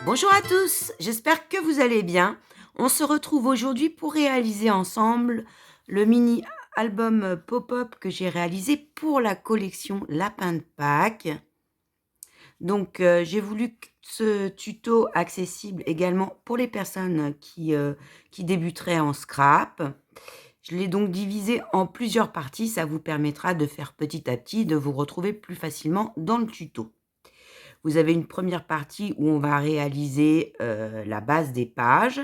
Bonjour à tous, j'espère que vous allez bien. On se retrouve aujourd'hui pour réaliser ensemble le mini album pop-up que j'ai réalisé pour la collection Lapin de Pâques. Donc j'ai voulu que ce tuto accessible également pour les personnes qui débuteraient en scrap. Je l'ai donc divisé en plusieurs parties, ça vous permettra de faire petit à petit, de vous retrouver plus facilement dans le tuto. Vous avez une première partie où on va réaliser la base des pages.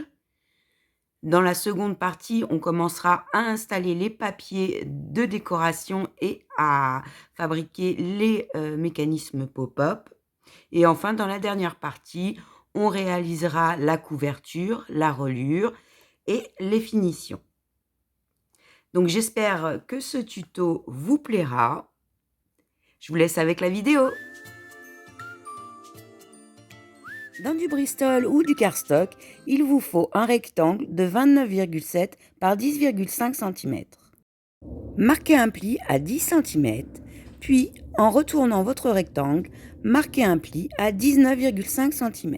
Dans la seconde partie, on commencera à installer les papiers de décoration et à fabriquer les mécanismes pop-up. Et enfin, dans la dernière partie, on réalisera la couverture, la reliure et les finitions. Donc j'espère que ce tuto vous plaira. Je vous laisse avec la vidéo. Dans du Bristol ou du cardstock, il vous faut un rectangle de 29,7 par 10,5 cm. Marquez un pli à 10 cm, puis en retournant votre rectangle, marquez un pli à 19,5 cm.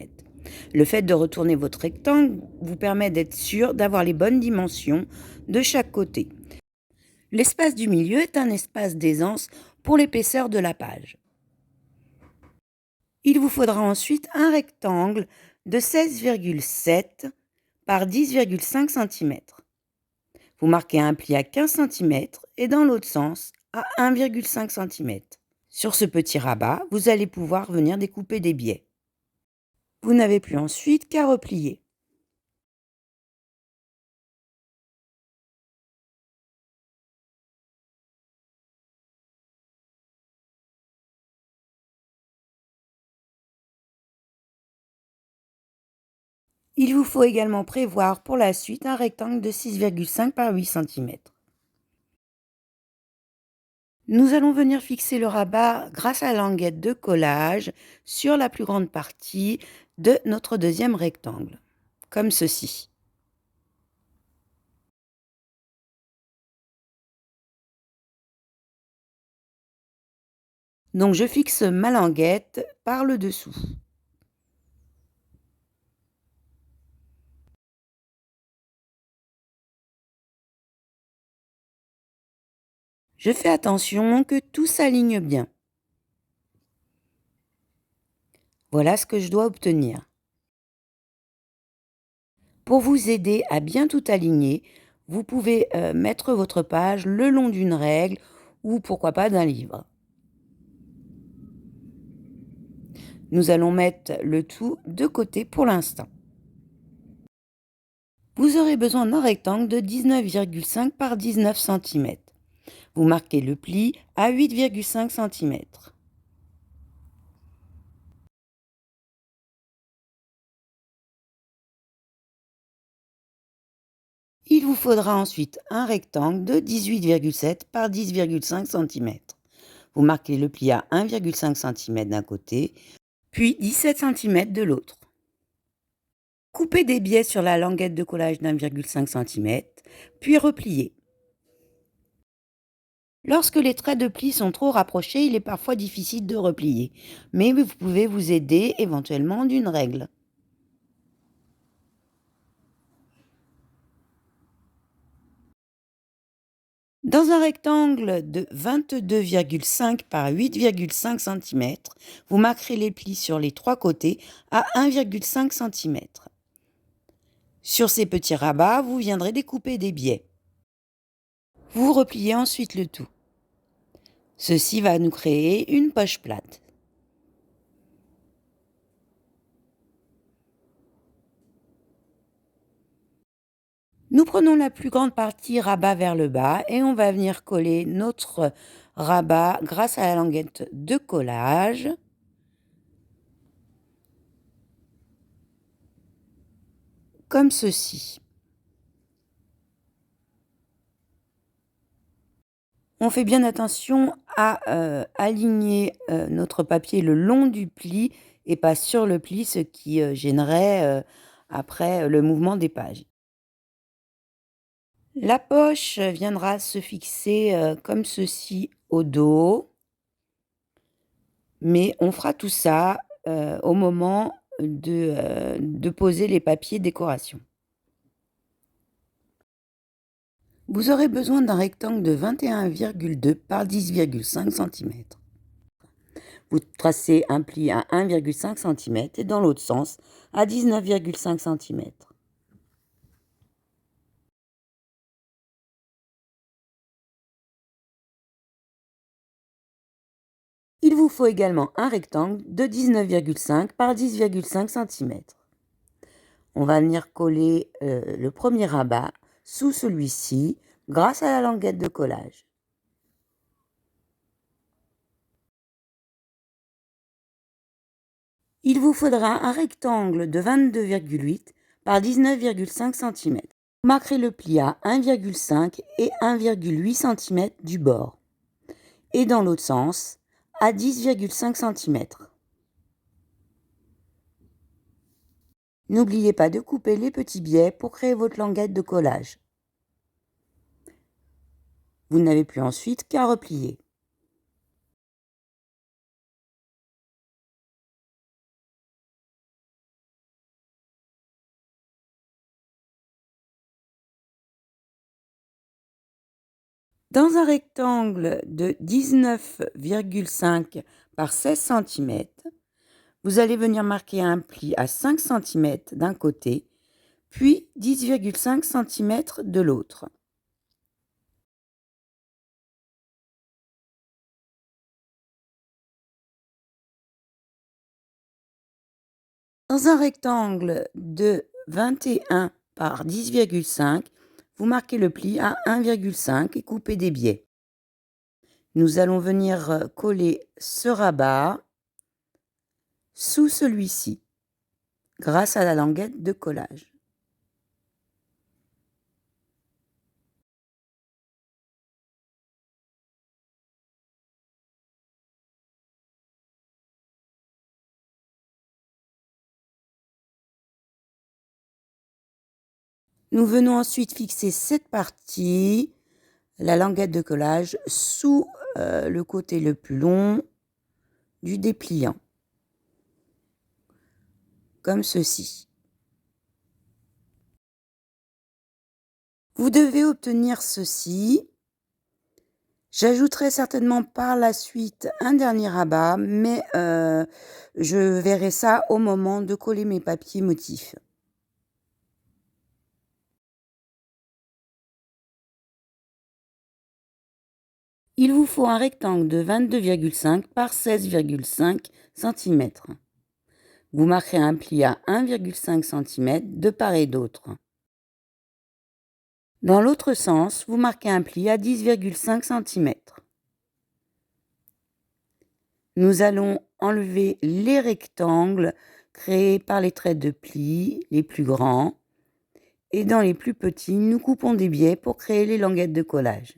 Le fait de retourner votre rectangle vous permet d'être sûr d'avoir les bonnes dimensions de chaque côté. L'espace du milieu est un espace d'aisance pour l'épaisseur de la page. Il vous faudra ensuite un rectangle de 16,7 par 10,5 cm. Vous marquez un pli à 15 cm et dans l'autre sens à 1,5 cm. Sur ce petit rabat, vous allez pouvoir venir découper des biais. Vous n'avez plus ensuite qu'à replier. Il vous faut également prévoir pour la suite un rectangle de 6,5 par 8 cm. Nous allons venir fixer le rabat grâce à la languette de collage sur la plus grande partie de notre deuxième rectangle, comme ceci. Donc je fixe ma languette par le dessous. Je fais attention que tout s'aligne bien. Voilà ce que je dois obtenir. Pour vous aider à bien tout aligner, vous pouvez mettre votre page le long d'une règle ou pourquoi pas d'un livre. Nous allons mettre le tout de côté pour l'instant. Vous aurez besoin d'un rectangle de 19,5 par 19 cm. Vous marquez le pli à 8,5 cm. Il vous faudra ensuite un rectangle de 18,7 par 10,5 cm. Vous marquez le pli à 1,5 cm d'un côté, puis 17 cm de l'autre. Coupez des biais sur la languette de collage d'1,5 cm, puis repliez. Lorsque les traits de pli sont trop rapprochés, il est parfois difficile de replier, mais vous pouvez vous aider éventuellement d'une règle. Dans un rectangle de 22,5 par 8,5 cm, vous marquerez les plis sur les trois côtés à 1,5 cm. Sur ces petits rabats, vous viendrez découper des biais. Vous repliez ensuite le tout. Ceci va nous créer une poche plate. Nous prenons la plus grande partie rabat vers le bas et on va venir coller notre rabat grâce à la languette de collage. Comme ceci. On fait bien attention à aligner notre papier le long du pli et pas sur le pli, ce qui gênerait après le mouvement des pages. La poche viendra se fixer comme ceci au dos, mais on fera tout ça au moment de poser les papiers décoration. Vous aurez besoin d'un rectangle de 21,2 par 10,5 cm. Vous tracez un pli à 1,5 cm et dans l'autre sens à 19,5 cm. Il vous faut également un rectangle de 19,5 par 10,5 cm. On va venir coller le premier rabat sous celui-ci grâce à la languette de collage. Il vous faudra un rectangle de 22,8 par 19,5 cm. Vous marquerez le pli à 1,5 et 1,8 cm du bord et dans l'autre sens à 10,5 cm. N'oubliez pas de couper les petits biais pour créer votre languette de collage. Vous n'avez plus ensuite qu'à replier. Dans un rectangle de 19,5 par 16 cm, vous allez venir marquer un pli à 5 cm d'un côté, puis 10,5 cm de l'autre. Dans un rectangle de 21 par 10,5, vous marquez le pli à 1,5 et coupez des biais. Nous allons venir coller ce rabat sous celui-ci grâce à la languette de collage. Nous venons ensuite fixer cette partie, la languette de collage, sous le côté le plus long du dépliant, comme ceci. Vous devez obtenir ceci. J'ajouterai certainement par la suite un dernier rabat, mais je verrai ça au moment de coller mes papiers motifs. Il vous faut un rectangle de 22,5 par 16,5 cm. Vous marquerez un pli à 1,5 cm de part et d'autre. Dans l'autre sens, vous marquez un pli à 10,5 cm. Nous allons enlever les rectangles créés par les traits de pli, les plus grands, et dans les plus petits, nous coupons des biais pour créer les languettes de collage.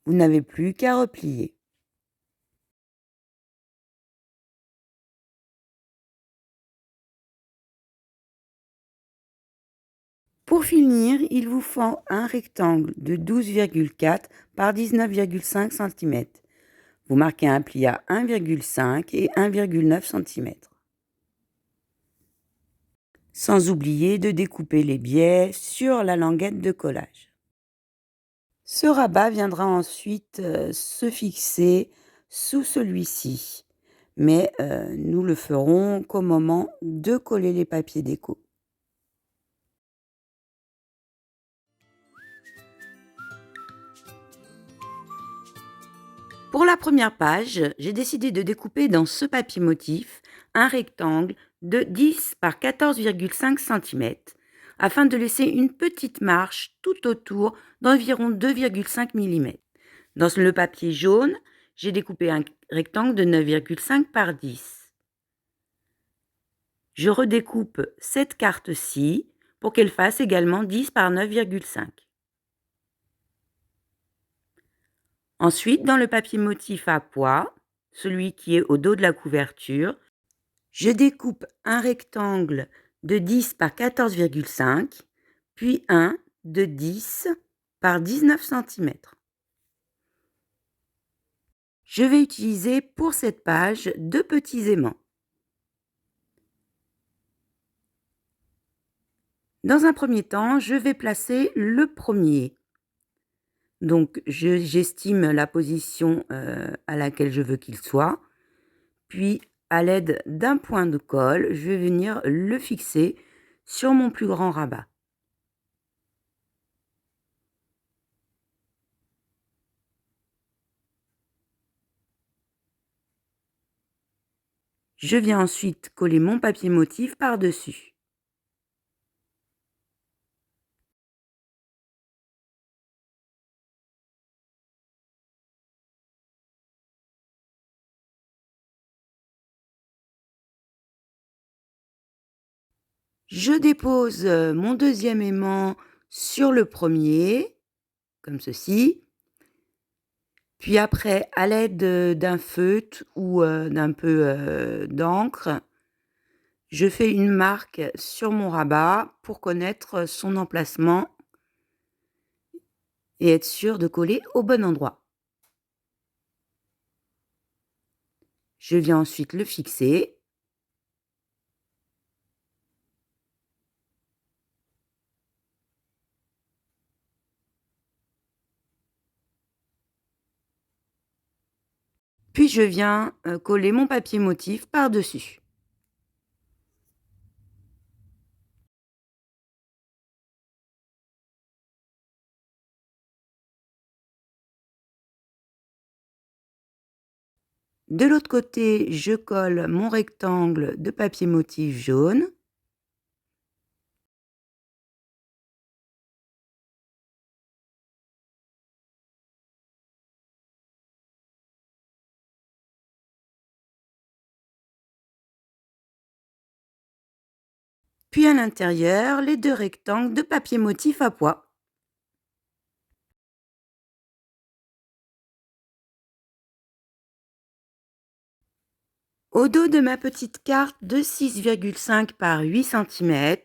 Vous n'avez plus qu'à replier. Pour finir, il vous faut un rectangle de 12,4 par 19,5 cm. Vous marquez un pli à 1,5 et 1,9 cm. Sans oublier de découper les biais sur la languette de collage. Ce rabat viendra ensuite se fixer sous celui-ci, mais nous le ferons qu'au moment de coller les papiers déco. Pour la première page, j'ai décidé de découper dans ce papier motif un rectangle de 10 par 14,5 cm afin de laisser une petite marche tout autour d'environ 2,5 mm. Dans le papier jaune, j'ai découpé un rectangle de 9,5 par 10. Je redécoupe cette carte-ci pour qu'elle fasse également 10 par 9,5. Ensuite, dans le papier motif à pois, celui qui est au dos de la couverture, je découpe un rectangle de 10 par 14,5, puis un de 10 par 19 cm. Je vais utiliser pour cette page 2 petits aimants. Dans un premier temps, je vais placer le premier. Donc j'estime la position, à laquelle je veux qu'il soit. Puis à l'aide d'un point de colle, je vais venir le fixer sur mon plus grand rabat. Je viens ensuite coller mon papier motif par-dessus. Je dépose, mon deuxième aimant sur le premier, comme ceci. Puis après, à l'aide, d'un feutre ou, d'un peu, d'encre, je fais une marque sur mon rabat pour connaître son emplacement et être sûre de coller au bon endroit. Je viens ensuite le fixer. Puis je viens, coller mon papier motif par-dessus. De l'autre côté, je colle mon rectangle de papier motif jaune. Puis à l'intérieur, les 2 rectangles de papier motif à pois. Au dos de ma petite carte de 6,5 par 8 cm,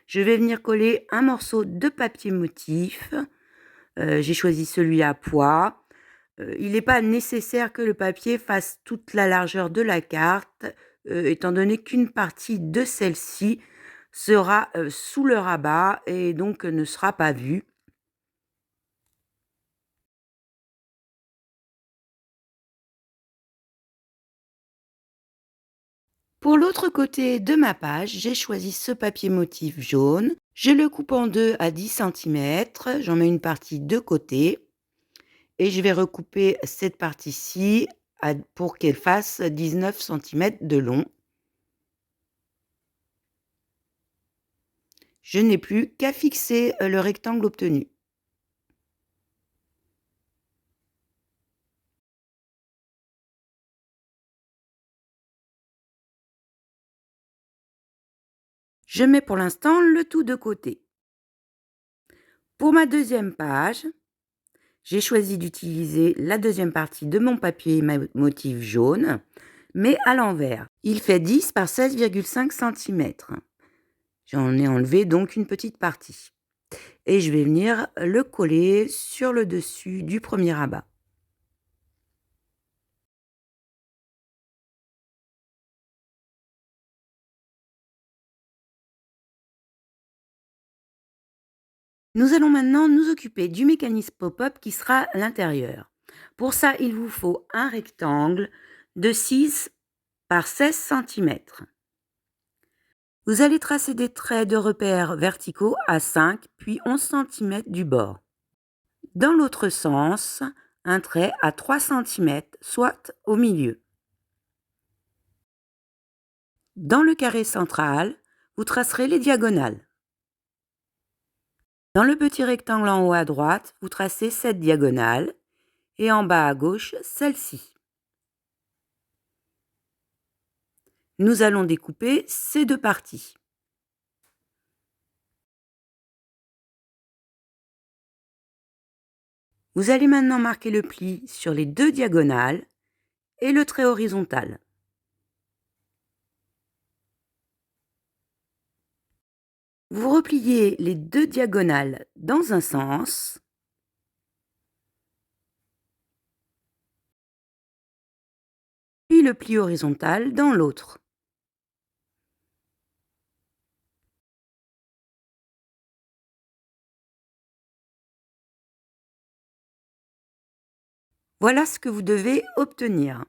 je vais venir coller un morceau de papier motif. J'ai choisi celui à pois. Il n'est pas nécessaire que le papier fasse toute la largeur de la carte, étant donné qu'une partie de celle-ci sera, sous le rabat et donc ne sera pas vue. Pour l'autre côté de ma page, j'ai choisi ce papier motif jaune. Je le coupe en deux à 10 cm. J'en mets une partie de côté et je vais recouper cette partie-ci pour qu'elle fasse 19 cm de long. Je n'ai plus qu'à fixer le rectangle obtenu. Je mets pour l'instant le tout de côté. Pour ma deuxième page, j'ai choisi d'utiliser la deuxième partie de mon papier motif jaune, mais à l'envers. Il fait 10 par 16,5 cm. J'en ai enlevé donc une petite partie. Et je vais venir le coller sur le dessus du premier rabat. Nous allons maintenant nous occuper du mécanisme pop-up qui sera à l'intérieur. Pour ça, il vous faut un rectangle de 6 par 16 cm. Vous allez tracer des traits de repère verticaux à 5 puis 11 cm du bord. Dans l'autre sens, un trait à 3 cm, soit au milieu. Dans le carré central, vous tracerez les diagonales. Dans le petit rectangle en haut à droite, vous tracez cette diagonale et en bas à gauche, celle-ci. Nous allons découper ces deux parties. Vous allez maintenant marquer le pli sur les deux diagonales et le trait horizontal. Vous repliez les deux diagonales dans un sens le pli horizontal dans l'autre. Voilà ce que vous devez obtenir.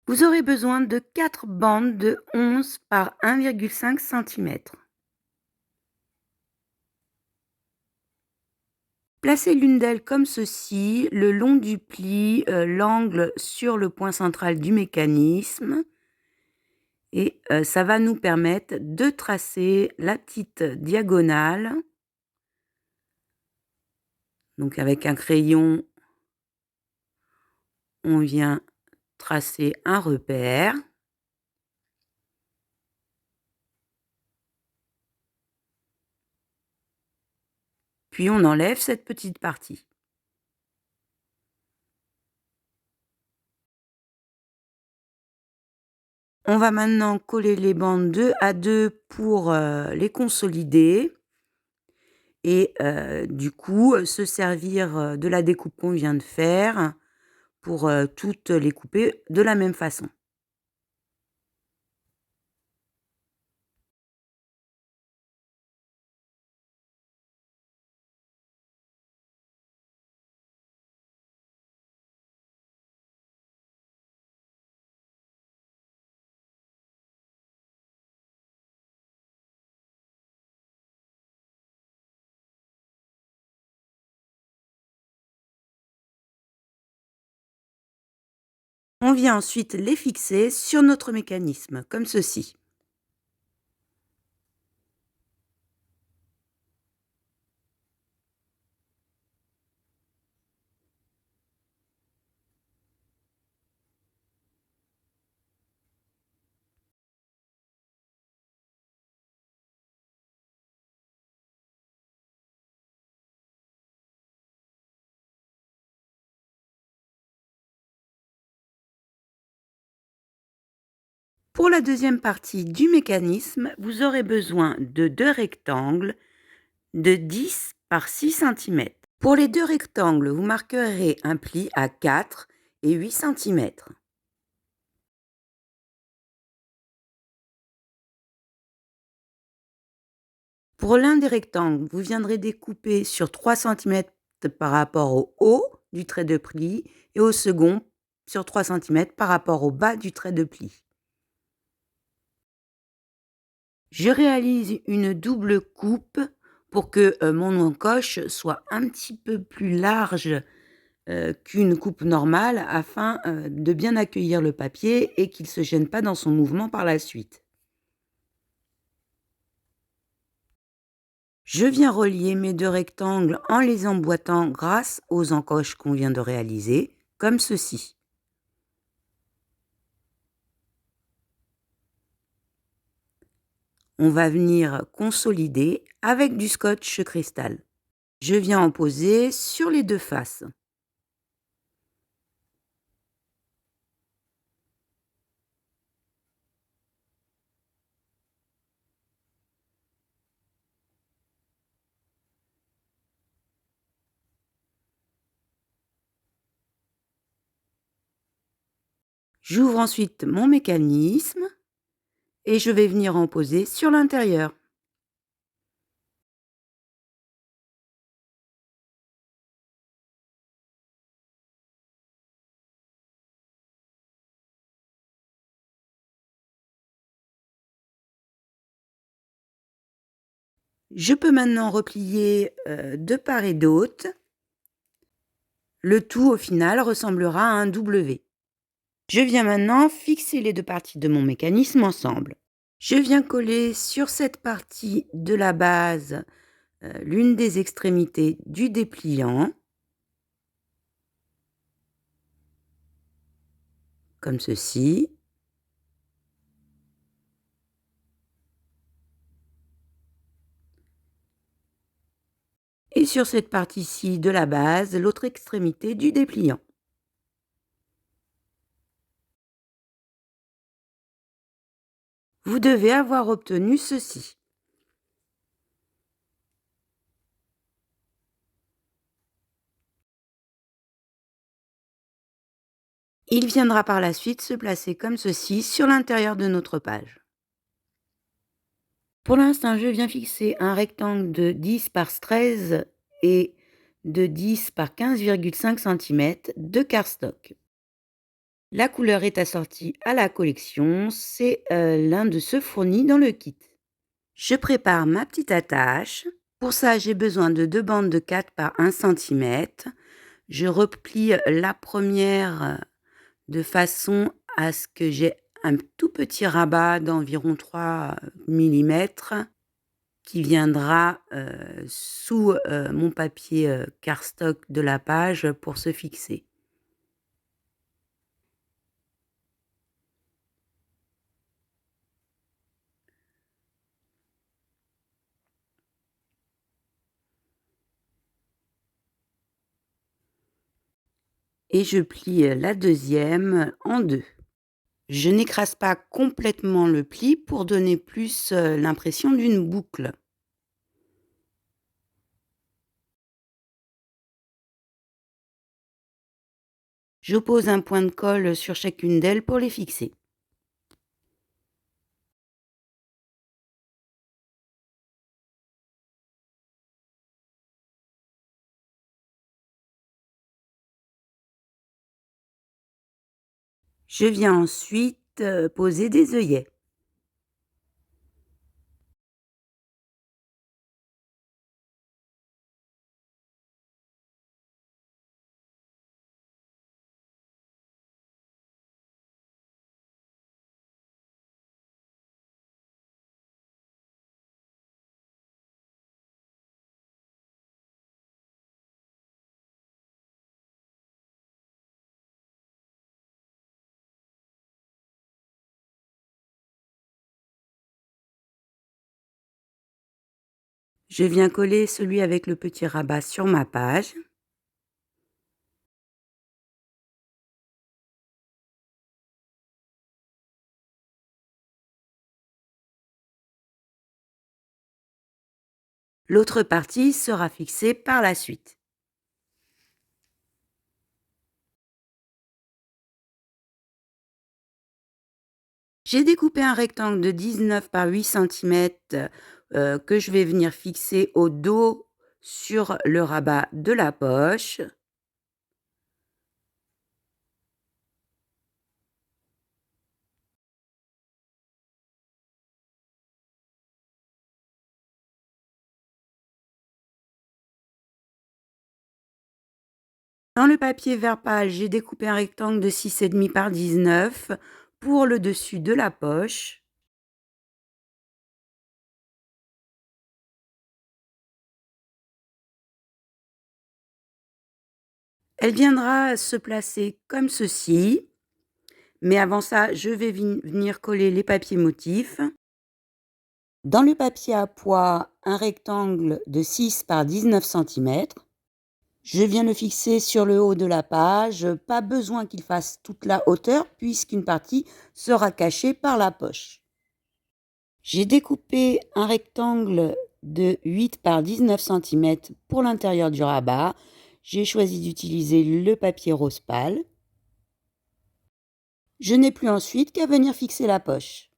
Vous aurez besoin de 4 bandes de 11 par 1,5 cm. Placez l'une d'elles comme ceci, le long du pli, l'angle sur le point central du mécanisme, et ça va nous permettre de tracer la petite diagonale. Donc avec un crayon, on vient tracer un repère. Puis on enlève cette petite partie. On va maintenant coller les bandes 2 à 2 pour les consolider et du coup, se servir de la découpe qu'on vient de faire pour toutes les couper de la même façon. On vient ensuite les fixer sur notre mécanisme, comme ceci. Pour la deuxième partie du mécanisme, vous aurez besoin de 2 rectangles de 10 par 6 cm. Pour les 2 rectangles, vous marquerez un pli à 4 et 8 cm. Pour l'un des rectangles, vous viendrez découper sur 3 cm par rapport au haut du trait de pli et au second sur 3 cm par rapport au bas du trait de pli. Je réalise une double coupe pour que mon encoche soit un petit peu plus large qu'une coupe normale afin de bien accueillir le papier et qu'il ne se gêne pas dans son mouvement par la suite. Je viens relier mes 2 rectangles en les emboîtant grâce aux encoches qu'on vient de réaliser, comme ceci. On va venir consolider avec du scotch cristal. Je viens en poser sur les 2 faces. J'ouvre ensuite mon mécanisme et je vais venir en poser sur l'intérieur. Je peux maintenant replier de part et d'autre. Le tout au final ressemblera à un W. Je viens maintenant fixer les 2 parties de mon mécanisme ensemble. Je viens coller sur cette partie de la base l'une des extrémités du dépliant, comme ceci. et sur cette partie-ci de la base, l'autre extrémité du dépliant. Vous devez avoir obtenu ceci. Il viendra par la suite se placer comme ceci sur l'intérieur de notre page. Pour l'instant, je viens fixer un rectangle de 10 par 13 et de 10 par 15,5 cm de cardstock. La couleur est assortie à la collection, c'est l'un de ceux fournis dans le kit. Je prépare ma petite attache. Pour ça, j'ai besoin de 2 bandes de 4 par 1 cm. Je replie la première de façon à ce que j'ai un tout petit rabat d'environ 3 mm qui viendra sous mon papier cardstock de la page pour se fixer. Et je plie la deuxième en deux. Je n'écrase pas complètement le pli pour donner plus l'impression d'une boucle. Je pose un point de colle sur chacune d'elles pour les fixer. Je viens ensuite poser des œillets. Je viens coller celui avec le petit rabat sur ma page. L'autre partie sera fixée par la suite. J'ai découpé un rectangle de 19 par 8 cm que je vais venir fixer au dos sur le rabat de la poche. Dans le papier vert pâle, j'ai découpé un rectangle de 6,5 par 19 pour le dessus de la poche. Elle viendra se placer comme ceci, mais avant ça, je vais venir coller les papiers motifs. Dans le papier à pois, un rectangle de 6 par 19 cm. Je viens le fixer sur le haut de la page, pas besoin qu'il fasse toute la hauteur puisqu'une partie sera cachée par la poche. J'ai découpé un rectangle de 8 par 19 cm pour l'intérieur du rabat. J'ai choisi d'utiliser le papier rose pâle. Je n'ai plus ensuite qu'à venir fixer la poche.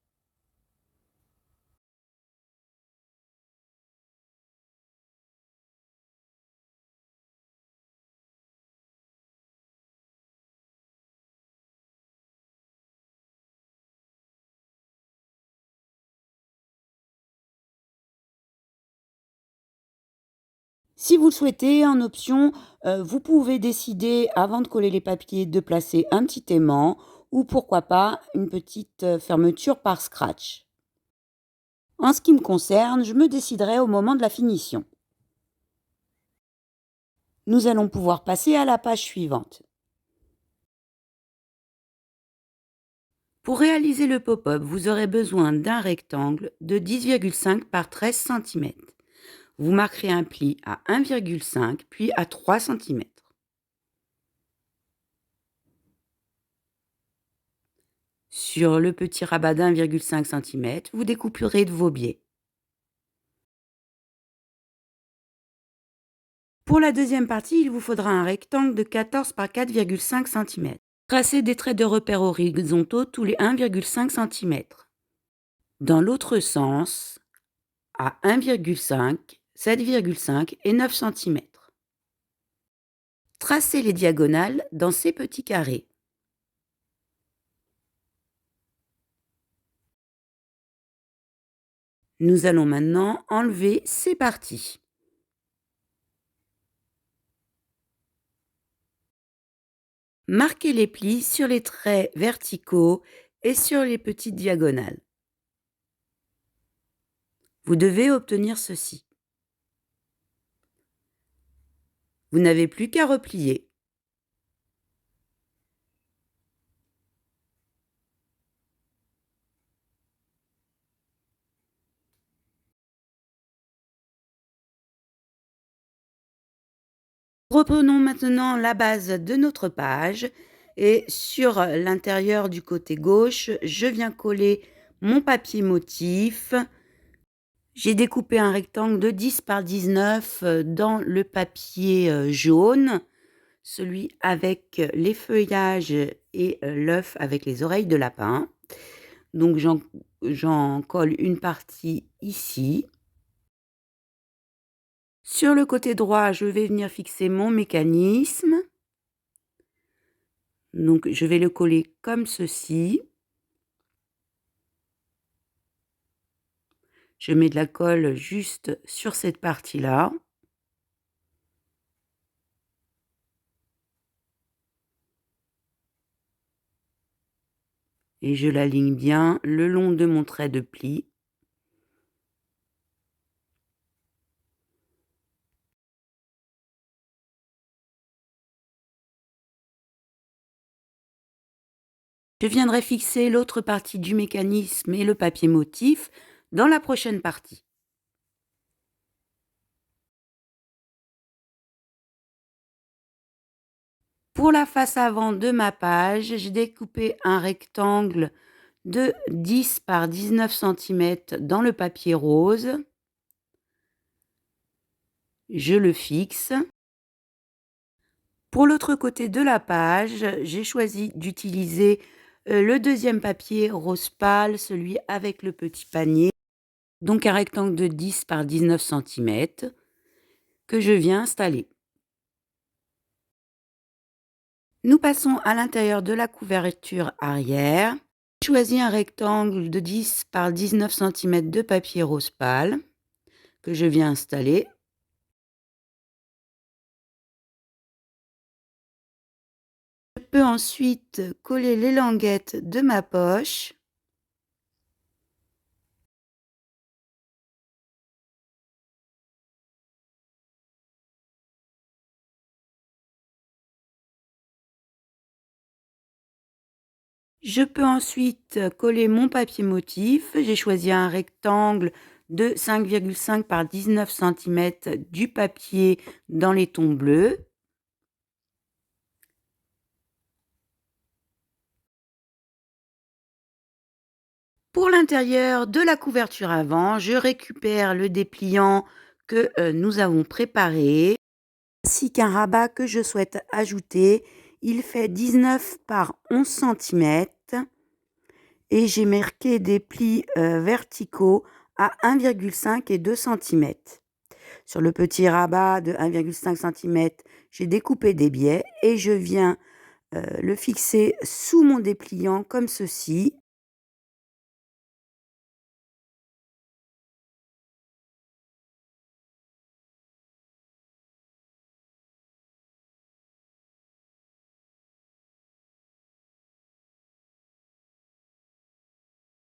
Si vous le souhaitez, en option, vous pouvez décider, avant de coller les papiers, de placer un petit aimant ou pourquoi pas une petite fermeture par scratch. En ce qui me concerne, je me déciderai au moment de la finition. Nous allons pouvoir passer à la page suivante. Pour réaliser le pop-up, vous aurez besoin d'un rectangle de 10,5 par 13 cm. Vous marquerez un pli à 1,5 puis à 3 cm. Sur le petit rabat d'1,5 cm, vous découperez de vos biais. Pour la deuxième partie, il vous faudra un rectangle de 14 par 4,5 cm. Tracez des traits de repère horizontaux tous les 1,5 cm. Dans l'autre sens, à 1,5, 7,5 et 9 cm. Tracez les diagonales dans ces petits carrés. Nous allons maintenant enlever ces parties. Marquez les plis sur les traits verticaux et sur les petites diagonales. Vous devez obtenir ceci. Vous n'avez plus qu'à replier. Reprenons maintenant la base de notre page et sur l'intérieur du côté gauche, je viens coller mon papier motif. J'ai découpé un rectangle de 10 par 19 dans le papier jaune, celui avec les feuillages et l'œuf avec les oreilles de lapin. Donc j'en colle une partie ici. Sur le côté droit, je vais venir fixer mon mécanisme. Donc je vais le coller comme ceci. Je mets de la colle juste sur cette partie-là. Et je l'aligne bien le long de mon trait de pli. Je viendrai fixer l'autre partie du mécanisme et le papier motif dans la prochaine partie. Pour la face avant de ma page, j'ai découpé un rectangle de 10 par 19 cm dans le papier rose. Je le fixe. Pour l'autre côté de la page, j'ai choisi d'utiliser le deuxième papier rose pâle, celui avec le petit panier. Donc un rectangle de 10 par 19 cm que je viens installer. Nous passons à l'intérieur de la couverture arrière. J'ai choisi un rectangle de 10 par 19 cm de papier rose pâle que je viens installer. Je peux ensuite coller les languettes de ma poche. Je peux ensuite coller mon papier motif. J'ai choisi un rectangle de 5,5 par 19 cm du papier dans les tons bleus. Pour l'intérieur de la couverture avant, je récupère le dépliant que nous avons préparé, ainsi qu'un rabat que je souhaite ajouter. Il fait 19 par 11 cm et j'ai marqué des plis verticaux à 1,5 et 2 cm. Sur le petit rabat de 1,5 cm, j'ai découpé des biais et je viens le fixer sous mon dépliant comme ceci.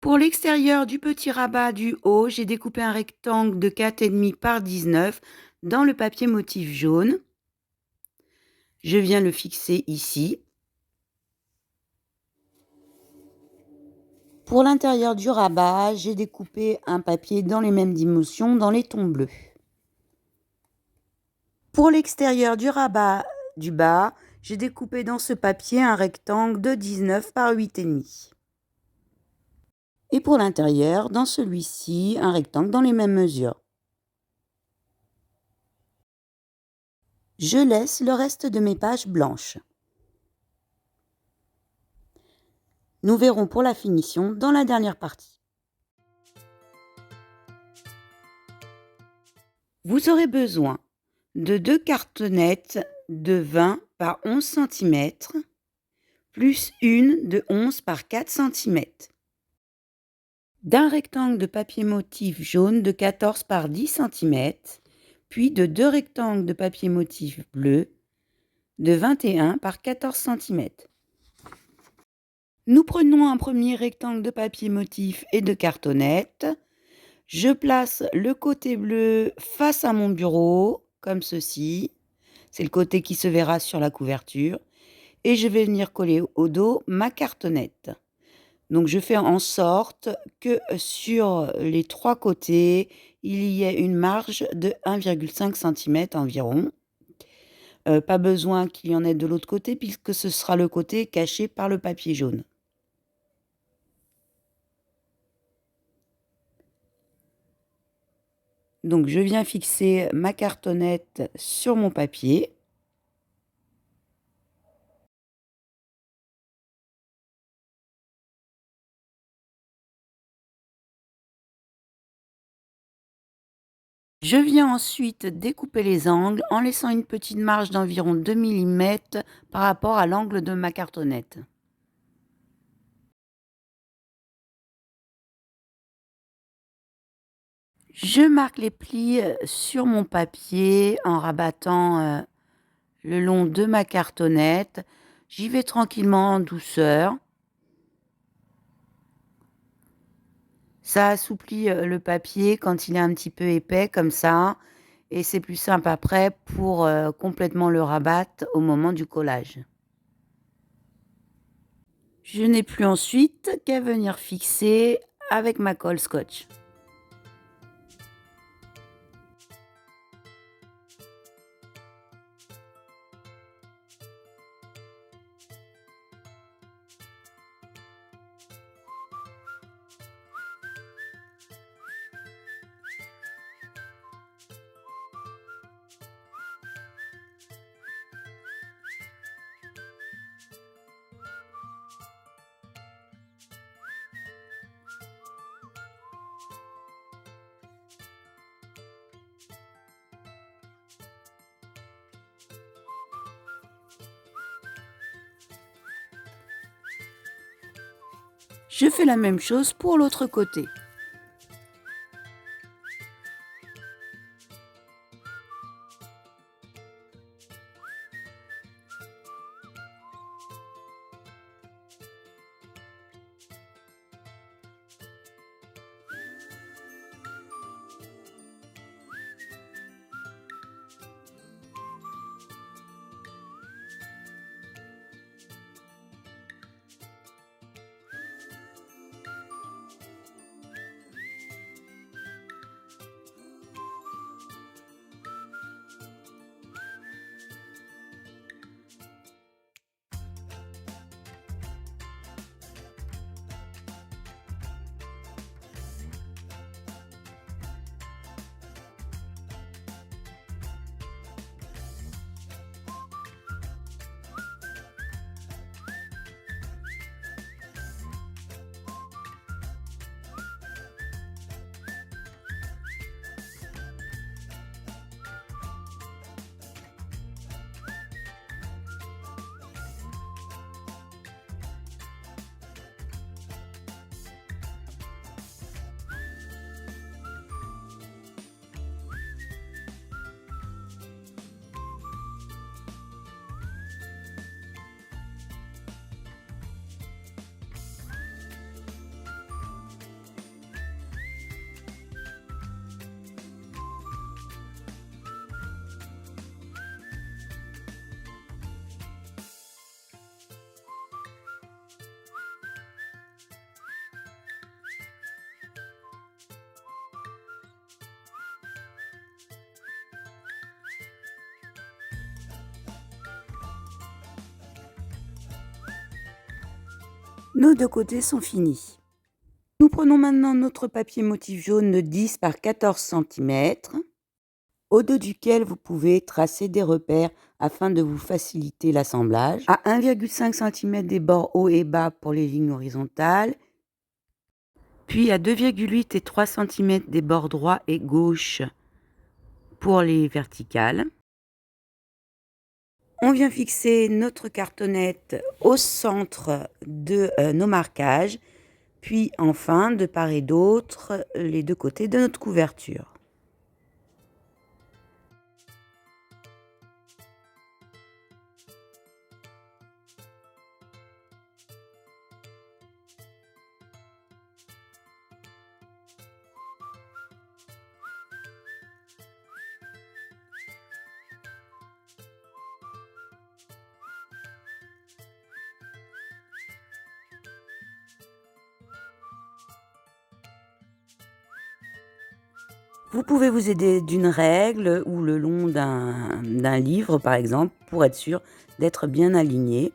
Pour l'extérieur du petit rabat du haut, j'ai découpé un rectangle de 4,5 par 19 dans le papier motif jaune. Je viens le fixer ici. Pour l'intérieur du rabat, j'ai découpé un papier dans les mêmes dimensions, dans les tons bleus. Pour l'extérieur du rabat du bas, j'ai découpé dans ce papier un rectangle de 19 par 8,5. Et pour l'intérieur, dans celui-ci, un rectangle dans les mêmes mesures. Je laisse le reste de mes pages blanches. Nous verrons pour la finition dans la dernière partie. Vous aurez besoin de 2 cartonnettes de 20 par 11 cm, plus une de 11 par 4 cm, d'un rectangle de papier motif jaune de 14 par 10 cm, puis de 2 rectangles de papier motif bleu de 21 par 14 cm. Nous prenons un premier rectangle de papier motif et de cartonnette. Je place le côté bleu face à mon bureau, comme ceci. C'est le côté qui se verra sur la couverture. Et je vais venir coller au dos ma cartonnette. Donc je fais en sorte que sur les 3 côtés, il y ait une marge de 1,5 cm environ. Pas besoin qu'il y en ait de l'autre côté puisque ce sera le côté caché par le papier jaune. Donc je viens fixer ma cartonnette sur mon papier. Je viens ensuite découper les angles en laissant une petite marge d'environ 2 mm par rapport à l'angle de ma cartonnette. Je marque les plis sur mon papier en rabattant le long de ma cartonnette. J'y vais tranquillement en douceur. Ça assouplit le papier quand il est un petit peu épais comme ça. Et c'est plus simple après pour complètement le rabattre au moment du collage. Je n'ai plus ensuite qu'à venir fixer avec ma colle scotch. Je fais la même chose pour l'autre côté. Nos deux côtés sont finis. Nous prenons maintenant notre papier motif jaune de 10 par 14 cm, au dos duquel vous pouvez tracer des repères afin de vous faciliter l'assemblage. À 1,5 cm des bords hauts et bas pour les lignes horizontales, puis à 2,8 et 3 cm des bords droits et gauche pour les verticales. On vient fixer notre cartonnette au centre de nos marquages, puis enfin, de part et d'autre, les deux côtés de notre couverture. Vous pouvez vous aider d'une règle ou le long d'un livre, par exemple, pour être sûr d'être bien aligné.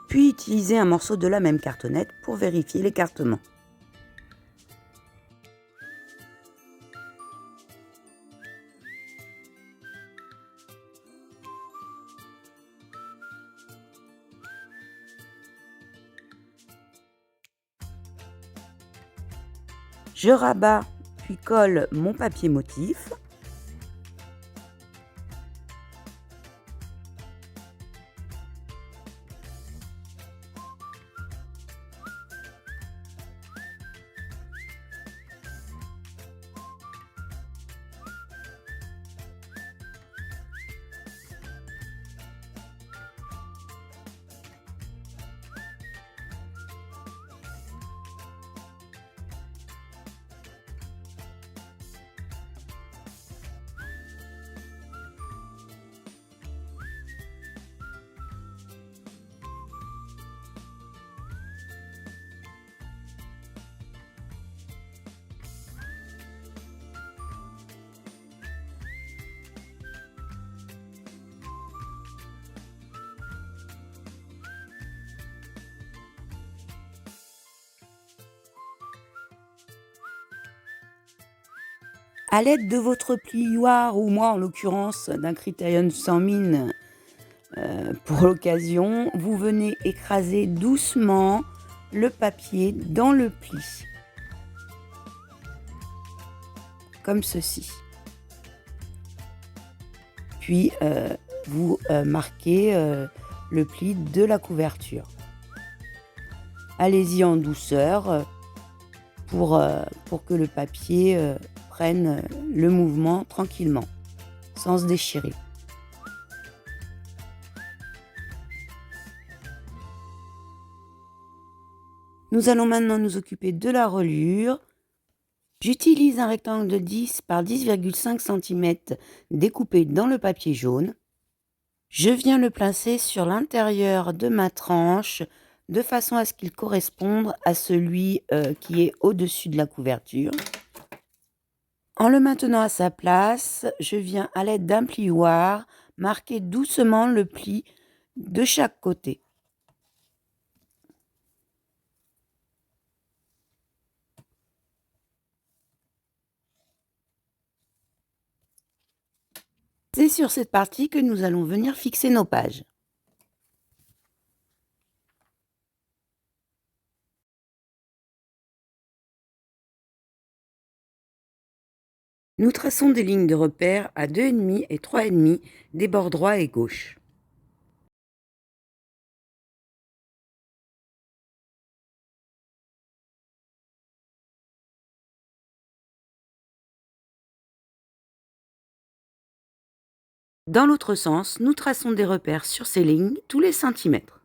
Puis utilisez un morceau de la même cartonnette pour vérifier l'écartement. Je rabats puis colle mon papier motif. À l'aide de votre plioir, ou moi en l'occurrence d'un Critérium sans mine pour l'occasion, vous venez écraser doucement le papier dans le pli, comme ceci. Puis vous marquez le pli de la couverture. Allez-y en douceur pour que le papier prenne le mouvement tranquillement, sans se déchirer. Nous allons maintenant nous occuper de la reliure. J'utilise un rectangle de 10 par 10,5 cm découpé dans le papier jaune. Je viens le placer sur l'intérieur de ma tranche de façon à ce qu'il corresponde à celui qui est au-dessus de la couverture. En le maintenant à sa place, je viens à l'aide d'un plioir marquer doucement le pli de chaque côté. C'est sur cette partie que nous allons venir fixer nos pages. Nous traçons des lignes de repère à 2,5 et 3,5 des bords droits et gauche. Dans l'autre sens, nous traçons des repères sur ces lignes tous les centimètres.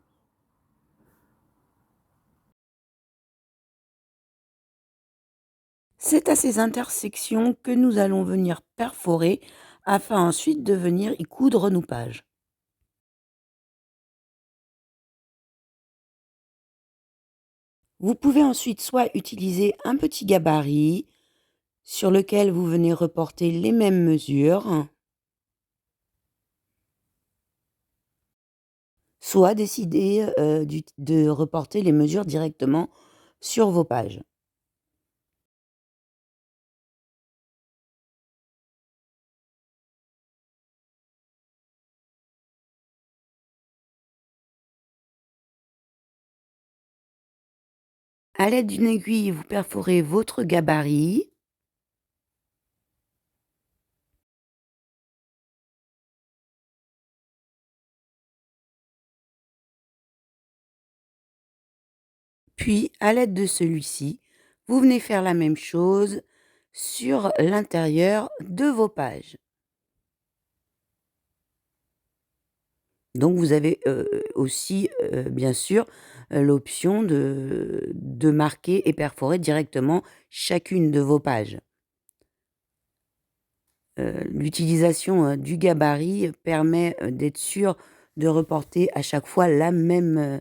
C'est à ces intersections que nous allons venir perforer afin ensuite de venir y coudre nos pages. Vous pouvez ensuite soit utiliser un petit gabarit sur lequel vous venez reporter les mêmes mesures, soit décider de reporter les mesures directement sur vos pages. À l'aide d'une aiguille, vous perforez votre gabarit. Puis, à l'aide de celui-ci, vous venez faire la même chose sur l'intérieur de vos pages. Donc vous avez, aussi, bien sûr, l'option de marquer et perforer directement chacune de vos pages. L'utilisation, du gabarit permet, d'être sûr de reporter à chaque fois la même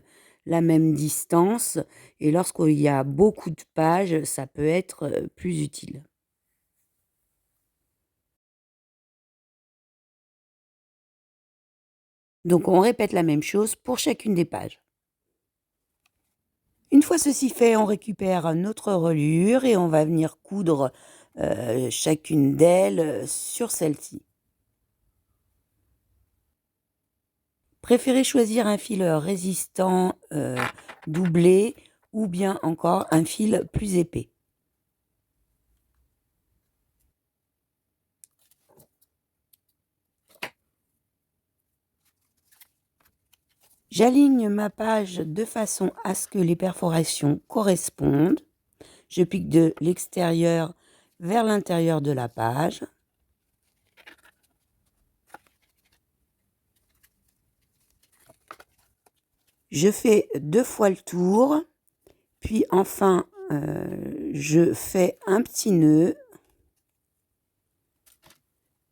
distance et lorsqu'il y a beaucoup de pages, ça peut être, plus utile. Donc on répète la même chose pour chacune des pages. Une fois ceci fait, on récupère notre reliure et on va venir coudre, chacune d'elles, sur celle-ci. Préférez choisir un fil, résistant, doublé ou bien encore un fil plus épais. J'aligne ma page de façon à ce que les perforations correspondent. Je pique de l'extérieur vers l'intérieur de la page. Je fais 2 fois le tour, puis enfin, je fais un petit nœud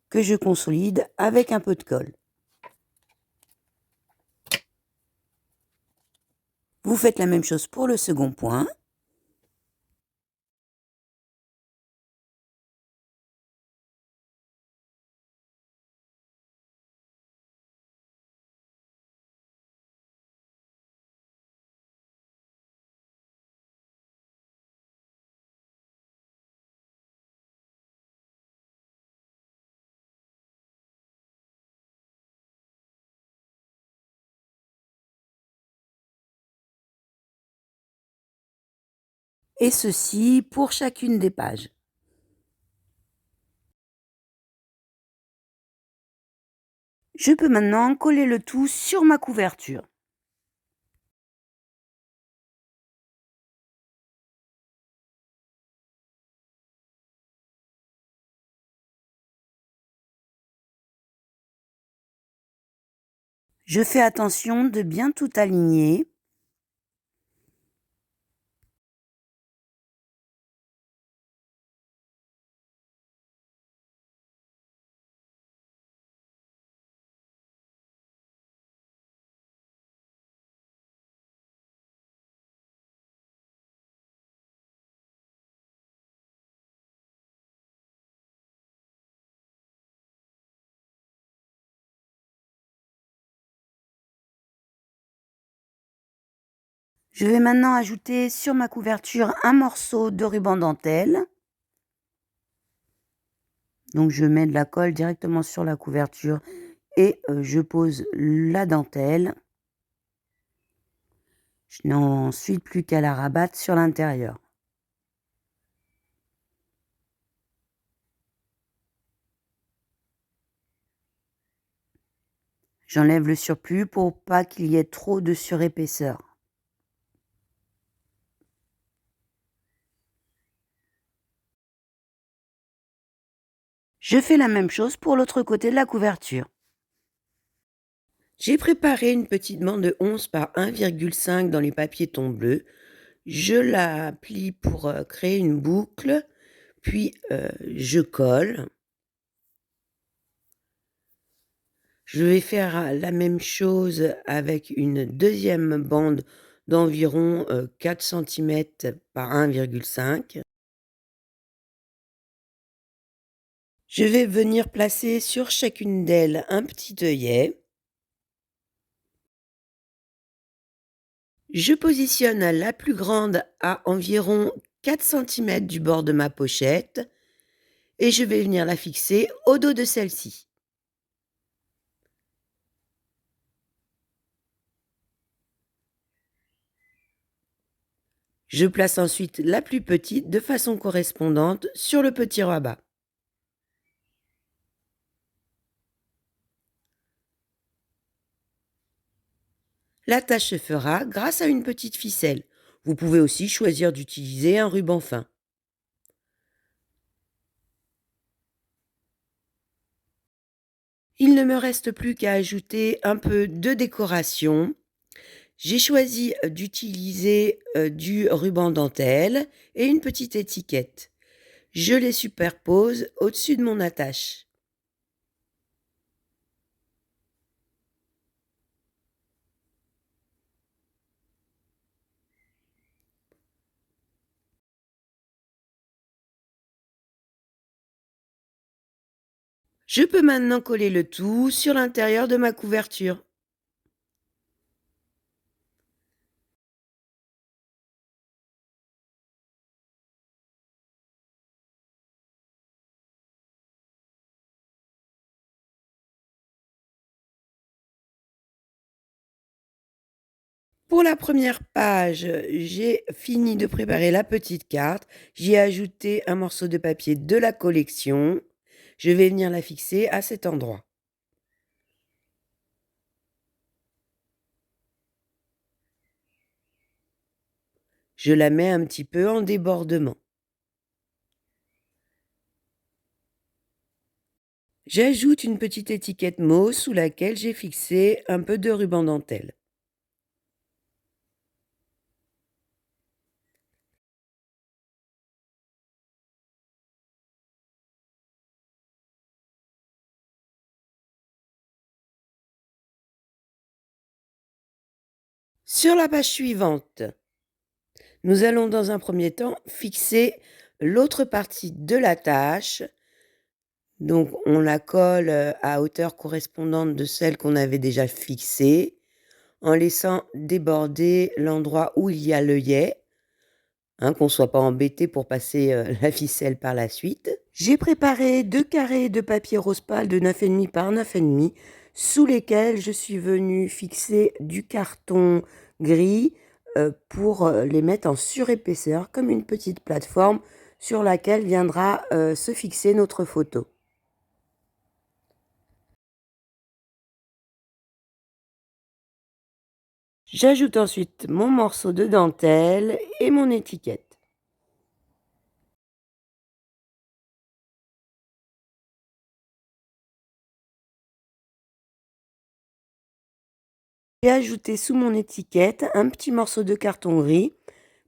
que je consolide avec un peu de colle. Vous faites la même chose pour le second point. Et ceci pour chacune des pages. Je peux maintenant coller le tout sur ma couverture. Je fais attention de bien tout aligner. Je vais maintenant ajouter sur ma couverture un morceau de ruban dentelle. Donc je mets de la colle directement sur la couverture et je pose la dentelle. Je n'ai ensuite plus qu'à la rabattre sur l'intérieur. J'enlève le surplus pour pas qu'il y ait trop de surépaisseur. Je fais la même chose pour l'autre côté de la couverture. J'ai préparé une petite bande de 11 par 1,5 dans les papiers ton bleu. Je la plie pour créer une boucle. puis je colle. Je vais faire la même chose avec une deuxième bande d'environ 4 centimètres par 1,5. Je vais venir placer sur chacune d'elles un petit œillet. Je positionne la plus grande à environ 4 centimètres du bord de ma pochette et je vais venir la fixer au dos de celle-ci. Je place ensuite la plus petite de façon correspondante sur le petit rabat. La tâche se fera grâce à une petite ficelle. Vous pouvez aussi choisir d'utiliser un ruban fin. Il ne me reste plus qu'à ajouter un peu de décoration. J'ai choisi d'utiliser du ruban dentelle et une petite étiquette. Je les superpose au-dessus de mon attache. Je peux maintenant coller le tout sur l'intérieur de ma couverture. Pour la première page, j'ai fini de préparer la petite carte. J'y ai ajouté un morceau de papier de la collection. Je vais venir la fixer à cet endroit. Je la mets un petit peu en débordement. J'ajoute une petite étiquette mauve sous laquelle j'ai fixé un peu de ruban dentelle. Sur la page suivante, nous allons dans un premier temps fixer l'autre partie de la tâche. Donc on la colle à hauteur correspondante de celle qu'on avait déjà fixée, en laissant déborder l'endroit où il y a l'œillet, qu'on ne soit pas embêté pour passer la ficelle par la suite. J'ai préparé 2 carrés de papier rose pâle de 9,5 par 9,5 sous lesquels je suis venue fixer du carton gris pour les mettre en surépaisseur comme une petite plateforme sur laquelle viendra se fixer notre photo. J'ajoute ensuite mon morceau de dentelle et mon étiquette. J'ai ajouté sous mon étiquette un petit morceau de carton gris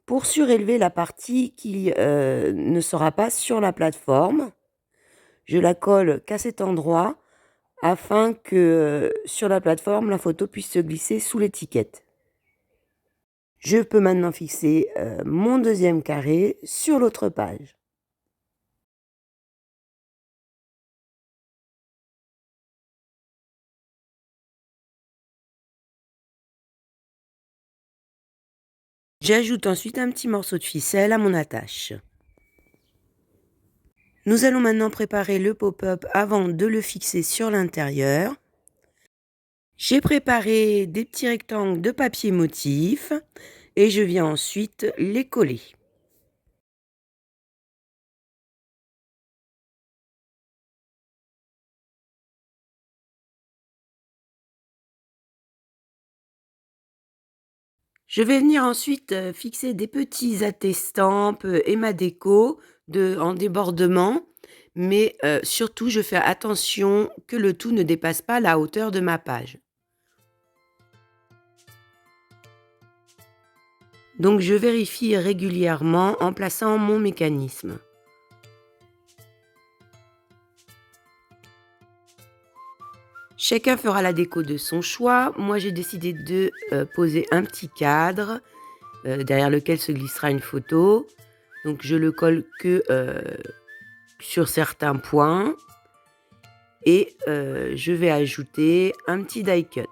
pour surélever la partie qui ne sera pas sur la plateforme. Je la colle qu'à cet endroit afin que sur la plateforme, la photo puisse se glisser sous l'étiquette. Je peux maintenant fixer mon deuxième carré sur l'autre page. J'ajoute ensuite un petit morceau de ficelle à mon attache. Nous allons maintenant préparer le pop-up avant de le fixer sur l'intérieur. J'ai préparé des petits rectangles de papier motif et je viens ensuite les coller. Je vais venir ensuite fixer des petits attestampes et ma déco en débordement, mais surtout je fais attention que le tout ne dépasse pas la hauteur de ma page. Donc je vérifie régulièrement en plaçant mon mécanisme. Chacun fera la déco de son choix. Moi, j'ai décidé de poser un petit cadre derrière lequel se glissera une photo. Donc je le colle que sur certains points et je vais ajouter un petit die cut.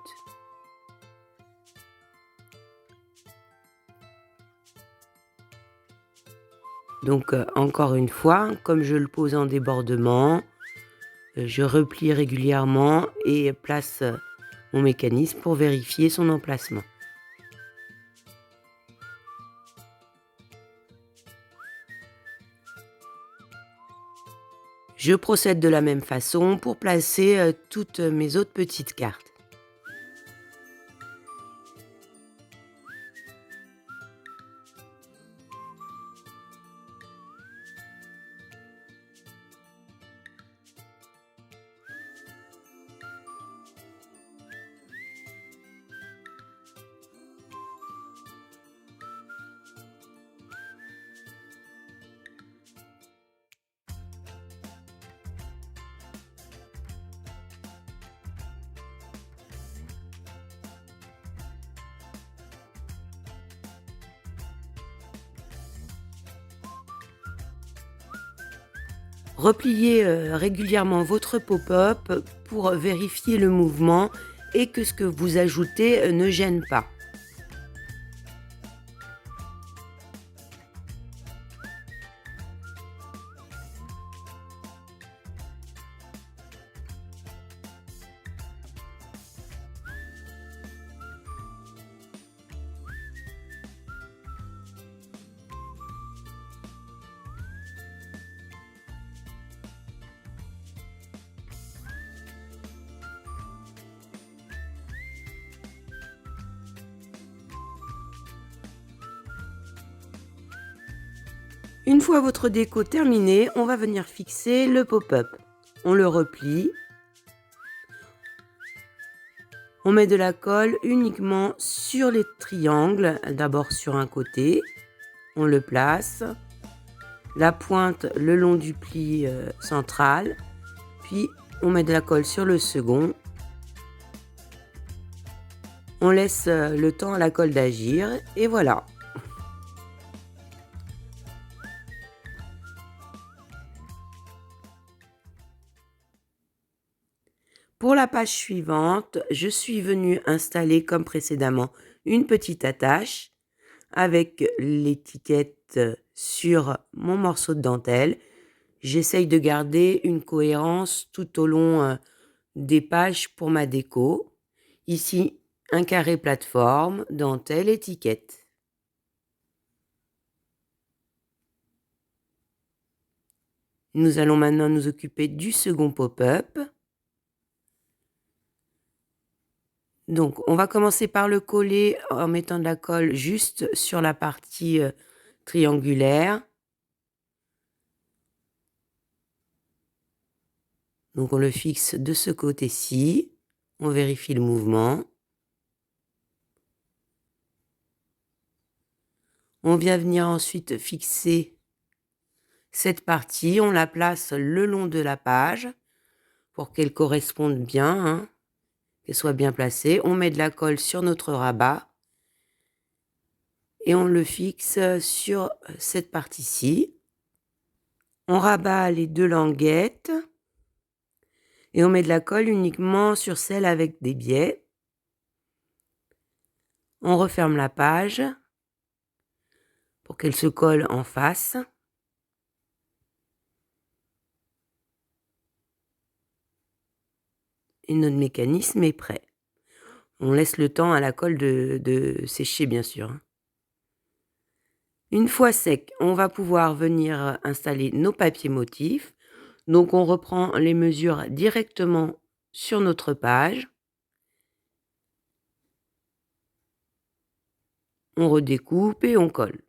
Donc encore une fois, comme je le pose en débordement, je replie régulièrement et place mon mécanisme pour vérifier son emplacement. Je procède de la même façon pour placer toutes mes autres petites cartes. Repliez régulièrement votre pop-up pour vérifier le mouvement et que ce que vous ajoutez ne gêne pas. Une fois votre déco terminée, on va venir fixer le pop-up. On le replie. On met de la colle uniquement sur les triangles, d'abord sur un côté. On le place. La pointe le long du pli central. Puis on met de la colle sur le second. On laisse le temps à la colle d'agir et voilà. Pour la page suivante, je suis venue installer comme précédemment une petite attache avec l'étiquette sur mon morceau de dentelle. J'essaye de garder une cohérence tout au long des pages pour ma déco. Ici, un carré plateforme, dentelle, étiquette. Nous allons maintenant nous occuper du second pop-up. Donc, on va commencer par le coller en mettant de la colle juste sur la partie triangulaire. Donc, on le fixe de ce côté-ci. On vérifie le mouvement. On vient venir ensuite fixer cette partie. On la place le long de la page pour qu'elle corresponde bien, hein, qu'elle soit bien placée. On met de la colle sur notre rabat et on le fixe sur cette partie-ci. On rabat les deux languettes et on met de la colle uniquement sur celle avec des biais. On referme la page pour qu'elle se colle en face. Et notre mécanisme est prêt. On laisse le temps à la colle de sécher, bien sûr. Une fois sec, on va pouvoir venir installer nos papiers motifs. Donc, on reprend les mesures directement sur notre page. On redécoupe et on colle.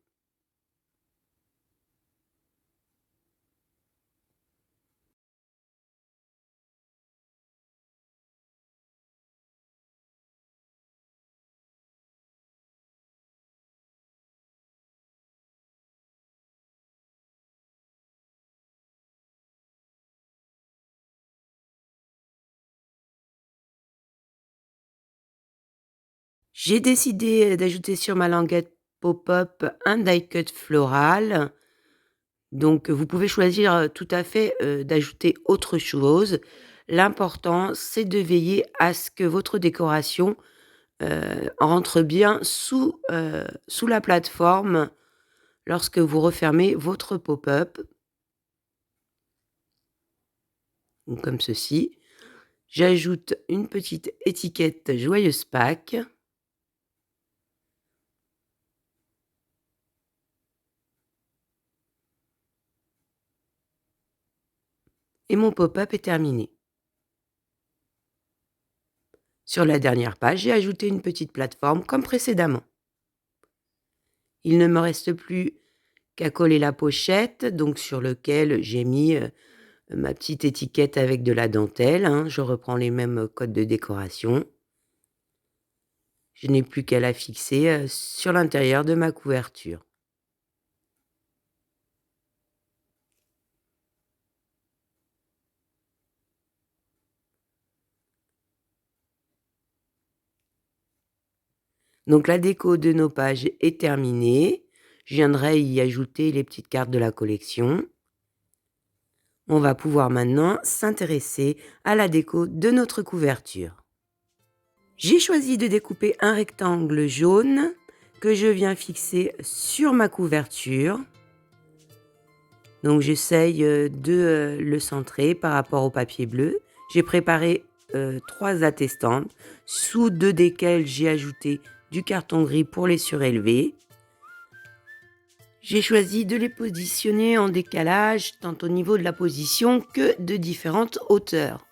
J'ai décidé d'ajouter sur ma languette pop-up un die cut floral. Donc, vous pouvez choisir, tout à fait, d'ajouter autre chose. L'important, c'est de veiller à ce que votre décoration, rentre bien sous la plateforme lorsque vous refermez votre pop-up. Donc comme ceci. J'ajoute une petite étiquette joyeuse Pâques. Et mon pop-up est terminé. Sur la dernière page, j'ai ajouté une petite plateforme comme précédemment. Il ne me reste plus qu'à coller la pochette, donc sur lequel j'ai mis, ma petite étiquette avec de la dentelle, hein. Je reprends les mêmes codes de décoration. Je n'ai plus qu'à la fixer, sur l'intérieur de ma couverture. Donc la déco de nos pages est terminée. Je viendrai y ajouter les petites cartes de la collection. On va pouvoir maintenant s'intéresser à la déco de notre couverture. J'ai choisi de découper un rectangle jaune que je viens fixer sur ma couverture. Donc j'essaye de le centrer par rapport au papier bleu. J'ai préparé 3 attestantes, sous 2 desquelles j'ai ajouté du carton gris pour les surélever. J'ai choisi de les positionner en décalage, tant au niveau de la position que de différentes hauteurs.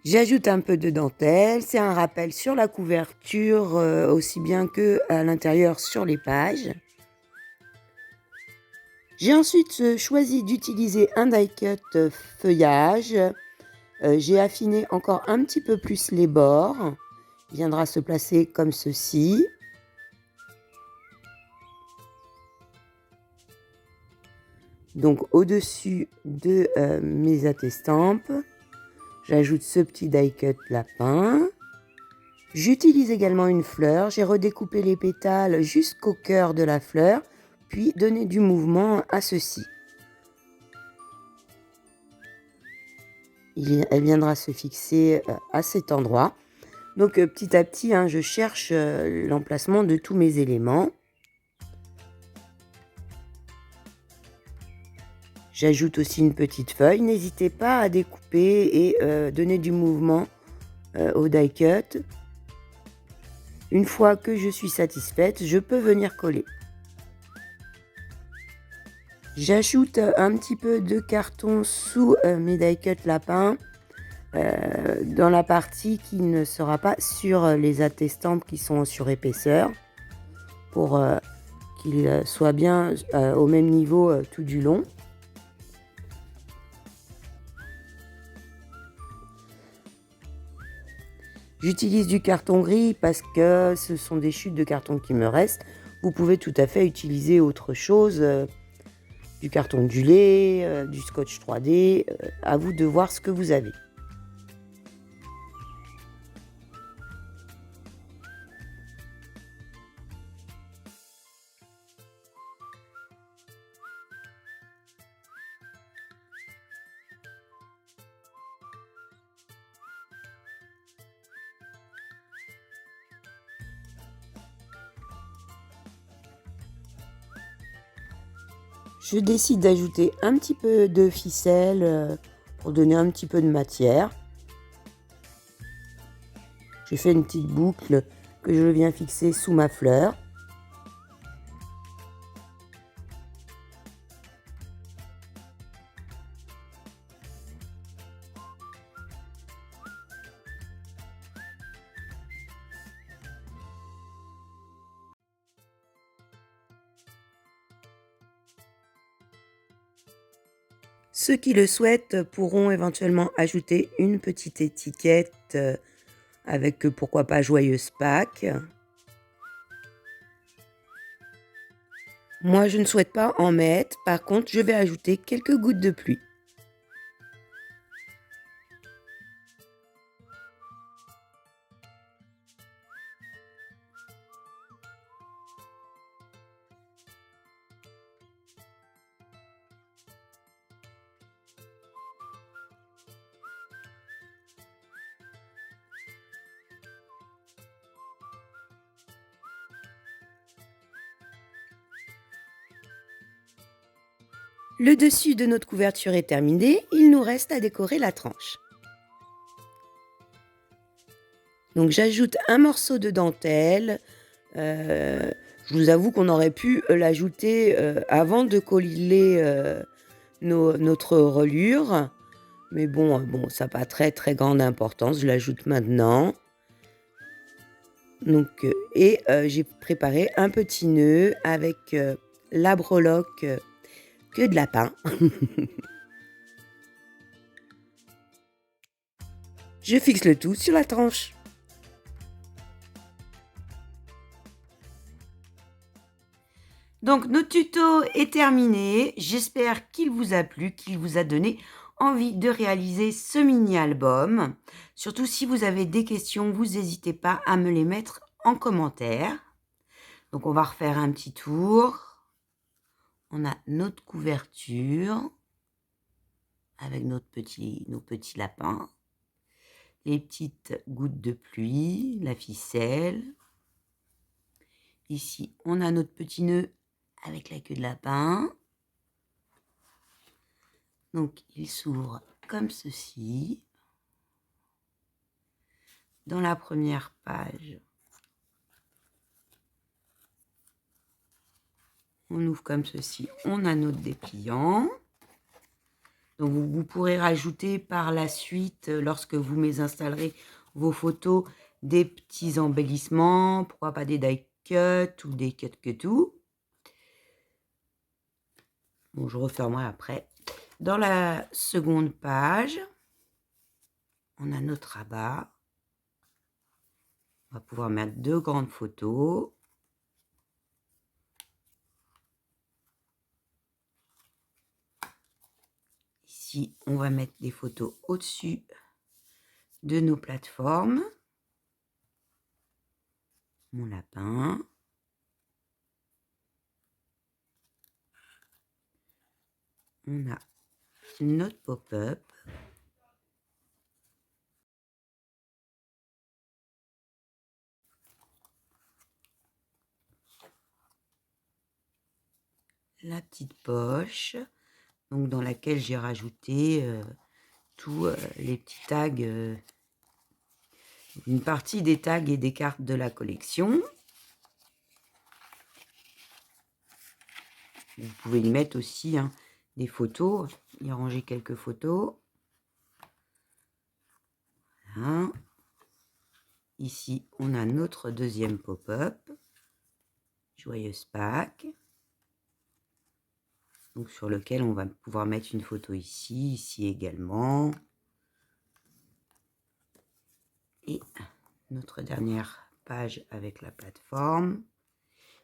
J'ajoute un peu de dentelle, c'est un rappel sur la couverture, aussi bien que à l'intérieur sur les pages. J'ai ensuite choisi d'utiliser un die cut feuillage. J'ai affiné encore un petit peu plus les bords. Il viendra se placer comme ceci. Donc au-dessus de mes attestampes, j'ajoute ce petit die cut lapin. J'utilise également une fleur. J'ai redécoupé les pétales jusqu'au cœur de la fleur, puis donné du mouvement à ceci. Elle viendra se fixer à cet endroit. Donc petit à petit, hein, je cherche l'emplacement de tous mes éléments. J'ajoute aussi une petite feuille. N'hésitez pas à découper et donner du mouvement au die cut. Une fois que je suis satisfaite, je peux venir coller. J'ajoute un petit peu de carton sous mes die cut lapins dans la partie qui ne sera pas sur les attestampes qui sont sur épaisseur pour qu'ils soient bien au même niveau tout du long. J'utilise du carton gris parce que ce sont des chutes de carton qui me restent. Vous pouvez tout à fait utiliser autre chose, du carton ondulé, du scotch 3D, à vous de voir ce que vous avez. Je décide d'ajouter un petit peu de ficelle pour donner un petit peu de matière. J'ai fait une petite boucle que je viens fixer sous ma fleur. Ceux qui le souhaitent pourront éventuellement ajouter une petite étiquette avec pourquoi pas Joyeuse Pâques. Moi, je ne souhaite pas en mettre. Par contre, je vais ajouter quelques gouttes de pluie. Le dessus de notre couverture est terminé, il nous reste à décorer la tranche. Donc j'ajoute un morceau de dentelle. Je vous avoue qu'on aurait pu l'ajouter avant de coller notre reliure. Mais bon, ça n'a pas très grande importance, je l'ajoute maintenant. Donc, j'ai préparé un petit nœud avec la breloque queue de lapin. Je fixe le tout sur la tranche. Donc notre tuto est terminé. J'espère qu'il vous a plu, qu'il vous a donné envie de réaliser ce mini-album. Surtout si vous avez des questions, vous n'hésitez pas à me les mettre en commentaire. Donc on va refaire un petit tour. On a notre couverture avec nos petits lapins. Les petites gouttes de pluie, la ficelle. Ici, on a notre petit nœud avec la queue de lapin. Donc, il s'ouvre comme ceci. Dans la première page, on ouvre comme ceci. On a notre dépliant. Donc, vous pourrez rajouter par la suite, lorsque vous més'installerez vos photos, des petits embellissements. Pourquoi pas des die cut ou des cut que tout. Bon, je refermerai après. Dans la seconde page, on a notre rabat. On va pouvoir mettre 2 grandes photos. Ici, on va mettre des photos au-dessus de nos plateformes. Mon lapin. On a notre pop-up. La petite poche, donc dans laquelle j'ai rajouté tous les petits tags, une partie des tags et des cartes de la collection. Vous pouvez y mettre aussi des photos, y ranger quelques photos. Voilà. Ici, on a notre deuxième pop-up, Joyeuse Pâques. Donc, sur lequel on va pouvoir mettre une photo ici également. Et notre dernière page avec la plateforme.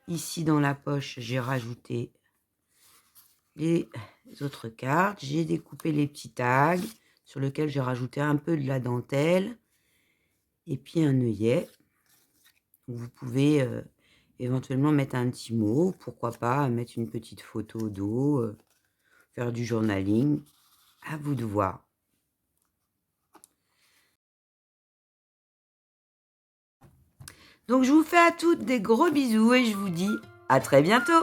Ici, dans la poche, j'ai rajouté les autres cartes. J'ai découpé les petits tags sur lesquels j'ai rajouté un peu de la dentelle. Et puis un œillet. Vous pouvez éventuellement mettre un petit mot. Pourquoi pas mettre une petite photo d'eau. Faire du journaling. À vous de voir. Donc, je vous fais à toutes des gros bisous et je vous dis à très bientôt.